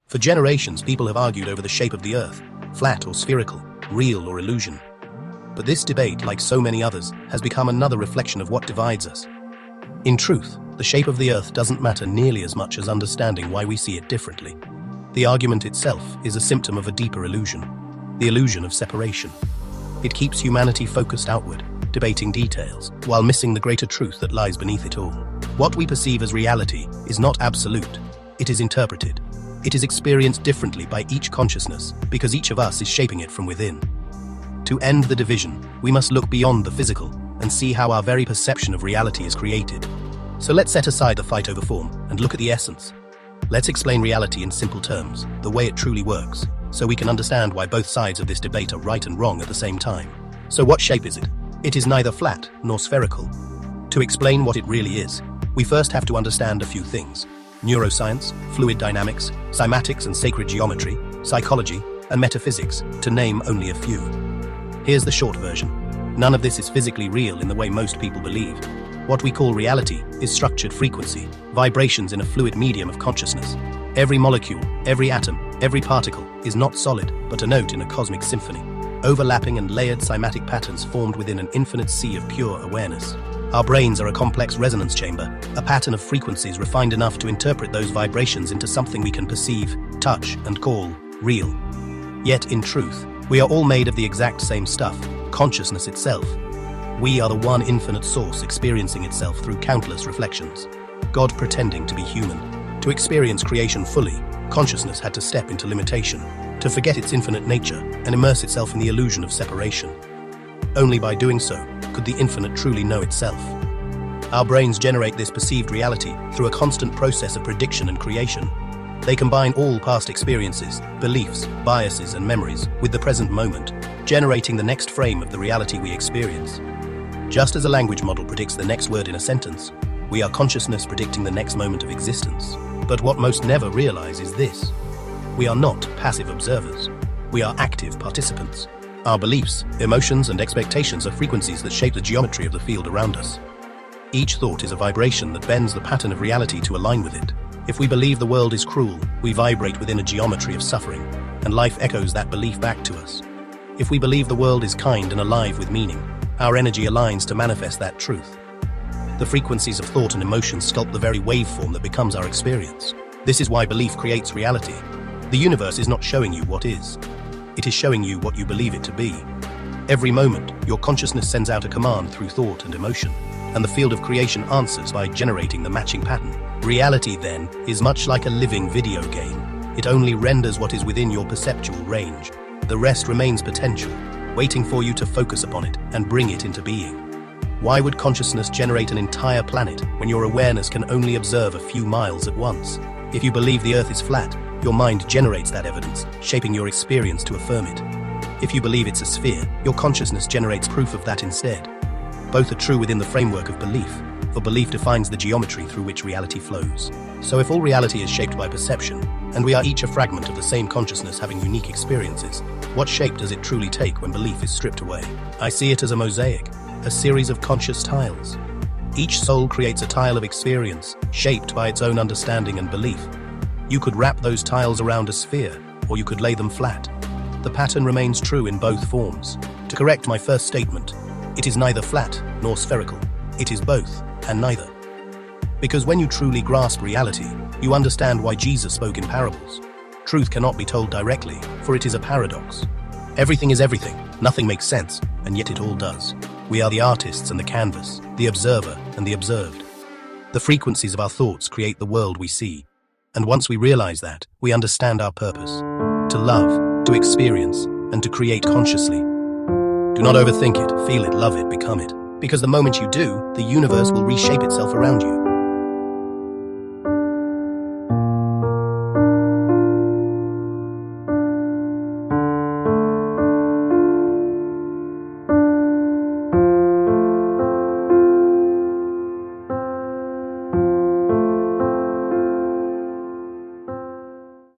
For generations, people have argued over the shape of the Earth, flat or spherical, real or illusion. But this debate, like so many others, has become another reflection of what divides us. In truth, the shape of the Earth doesn't matter nearly as much as understanding why we see it differently. The argument itself is a symptom of a deeper illusion, the illusion of separation. It keeps humanity focused outward, debating details, while missing the greater truth that lies beneath it all. What we perceive as reality is not absolute. It is interpreted. It is experienced differently by each consciousness, because each of us is shaping it from within. To end the division, we must look beyond the physical and see how our very perception of reality is created. So let's set aside the fight over form and look at the essence. Let's explain reality in simple terms, the way it truly works, so we can understand why both sides of this debate are right and wrong at the same time. So what shape is it? It is neither flat nor spherical. To explain what it really is, we first have to understand a few things: neuroscience, fluid dynamics, cymatics and sacred geometry, psychology, and metaphysics, to name only a few. Here's the short version. None of this is physically real in the way most people believe. What we call reality is structured frequency, vibrations in a fluid medium of consciousness. Every molecule, every atom, every particle is not solid, but a note in a cosmic symphony. Overlapping and layered cymatic patterns formed within an infinite sea of pure awareness. Our brains are a complex resonance chamber, a pattern of frequencies refined enough to interpret those vibrations into something we can perceive, touch, and call real. Yet, in truth, we are all made of the exact same stuff, consciousness itself. We are the one infinite source experiencing itself through countless reflections. God pretending to be human. To experience creation fully, consciousness had to step into limitation, to forget its infinite nature and immerse itself in the illusion of separation. Only by doing so could the infinite truly know itself. Our brains generate this perceived reality through a constant process of prediction and creation. They combine all past experiences, beliefs, biases, and memories with the present moment, generating the next frame of the reality we experience. Just as a language model predicts the next word in a sentence, we are consciousness predicting the next moment of existence. But what most never realize is this: we are not passive observers. We are active participants. Our beliefs, emotions, and expectations are frequencies that shape the geometry of the field around us. Each thought is a vibration that bends the pattern of reality to align with it. If we believe the world is cruel, we vibrate within a geometry of suffering, and life echoes that belief back to us. If we believe the world is kind and alive with meaning, our energy aligns to manifest that truth. The frequencies of thought and emotion sculpt the very waveform that becomes our experience. This is why belief creates reality. The universe is not showing you what is. It is showing you what you believe it to be. Every moment, your consciousness sends out a command through thought and emotion, and the field of creation answers by generating the matching pattern. Reality, then, is much like a living video game. It only renders what is within your perceptual range. The rest remains potential, waiting for you to focus upon it and bring it into being. Why would consciousness generate an entire planet when your awareness can only observe a few miles at once? If you believe the Earth is flat, your mind generates that evidence, shaping your experience to affirm it. If you believe it's a sphere, your consciousness generates proof of that instead. Both are true within the framework of belief, for belief defines the geometry through which reality flows. So if all reality is shaped by perception, and we are each a fragment of the same consciousness having unique experiences, what shape does it truly take when belief is stripped away? I see it as a mosaic, a series of conscious tiles. Each soul creates a tile of experience, shaped by its own understanding and belief. You could wrap those tiles around a sphere, or you could lay them flat. The pattern remains true in both forms. To correct my first statement, it is neither flat nor spherical. It is both, and neither. Because when you truly grasp reality, you understand why Jesus spoke in parables. Truth cannot be told directly, for it is a paradox. Everything is everything, nothing makes sense, and yet it all does. We are the artists and the canvas, the observer and the observed. The frequencies of our thoughts create the world we see. And once we realize that, we understand our purpose: to love, to experience, and to create consciously. Do not overthink it, feel it, love it, become it. Because the moment you do, the universe will reshape itself around you.